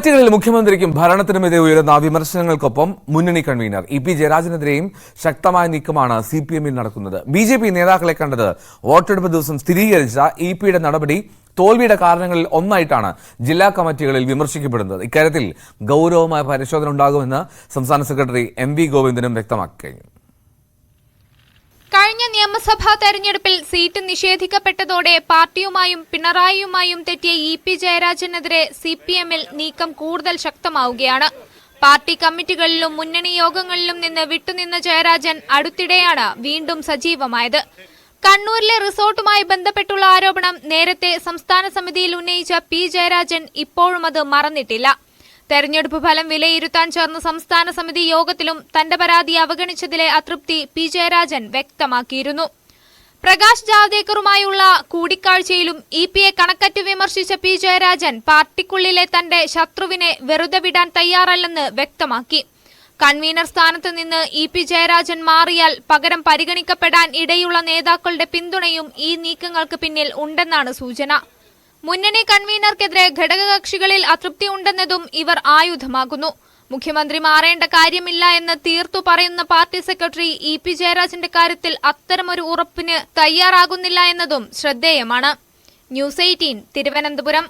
കമറ്റികളിൽ മുഖ്യമന്ത്രിക്കും ഭരണത്തിനുമെതിരെ ഉയരുന്ന വിമർശനങ്ങൾക്കൊപ്പം മുന്നണി കൺവീനർ ഇ.പി. ജയരാജനെതിരെയും ശക്തമായ നീക്കമാണ് സിപിഎമ്മിൽ നടക്കുന്നത്. ബിജെപി നേതാക്കളെ കണ്ടത് വോട്ടെടുപ്പ് ദിവസം സ്ഥിരീകരിച്ച ഇ.പിയുടെ നടപടി തോൽവിയുടെ കാരണങ്ങളിൽ ഒന്നായിട്ടാണ് ജില്ലാ കമ്മിറ്റികളിൽ വിമർശിക്കപ്പെടുന്നത്. ഇക്കാര്യത്തിൽ ഗൌരവമായ പരിശോധന ഉണ്ടാകുമെന്ന് സംസ്ഥാന സെക്രട്ടറി എം.വി. ഗോവിന്ദനും വ്യക്തമാക്കി കഴിഞ്ഞു. കഴിഞ്ഞ നിയമസഭാ തെരഞ്ഞെടുപ്പിൽ സീറ്റ് നിഷേധിക്കപ്പെട്ടതോടെ പാർട്ടിയുമായും പിണറായിയുമായും തെറ്റിയ ഇ.പി. ജയരാജനെതിരെ സിപിഎമ്മിൽ നീക്കം കൂടുതൽ ശക്തമാവുകയാണ്. പാർട്ടി കമ്മിറ്റികളിലും മുന്നണി യോഗങ്ങളിലും നിന്ന് വിട്ടുനിന്ന ജയരാജൻ അടുത്തിടെയാണ് വീണ്ടും സജീവമായത്. കണ്ണൂരിലെ റിസോർട്ടുമായി ബന്ധപ്പെട്ടുള്ള ആരോപണം നേരത്തെ സംസ്ഥാന സമിതിയിൽ ഉന്നയിച്ച പി. ജയരാജൻ ഇപ്പോഴും അത് മറന്നിട്ടില്ല. തെരഞ്ഞെടുപ്പ് ഫലം വിലയിരുത്താൻ ചേർന്ന സംസ്ഥാന സമിതി യോഗത്തിലും തന്റെ പരാതി അവഗണിച്ചതിലെ അതൃപ്തി പി. ജയരാജൻ വ്യക്തമാക്കിയിരുന്നു. പ്രകാശ് ജാവ്ദേക്കറുമായുള്ള കൂടിക്കാഴ്ചയിലും ഇ.പിയെ കണക്കറ്റ് വിമർശിച്ച പി. ജയരാജൻ പാർട്ടിക്കുള്ളിലെ തന്റെ ശത്രുവിനെ വെറുതെ വിടാൻ തയ്യാറല്ലെന്ന് വ്യക്തമാക്കി. കൺവീനർ സ്ഥാനത്ത് നിന്ന് ഇ.പി. ജയരാജൻ മാറിയാൽ പകരം പരിഗണിക്കപ്പെടാൻ ഇടയുള്ള നേതാക്കളുടെ പിന്തുണയും ഈ നീക്കങ്ങൾക്ക് പിന്നിൽ ഉണ്ടെന്നാണ് സൂചന. മുന്നണി കൺവീനർക്കെതിരെ ഘടകകക്ഷികളിൽ അതൃപ്തി ഉണ്ടെന്നതും ഇവർ ആയുധമാകുന്നു. മുഖ്യമന്ത്രി മാറേണ്ട കാര്യമില്ല എന്ന് തീർത്തു പറയുന്ന പാർട്ടി സെക്രട്ടറി ഇ.പി. ജയരാജന്റെ കാര്യത്തിൽ അത്തരമൊരു ഉറപ്പിന് തയ്യാറാകുന്നില്ല എന്നതും ശ്രദ്ധേയമാണ്. ന്യൂസ് 18 തിരുവനന്തപുരം.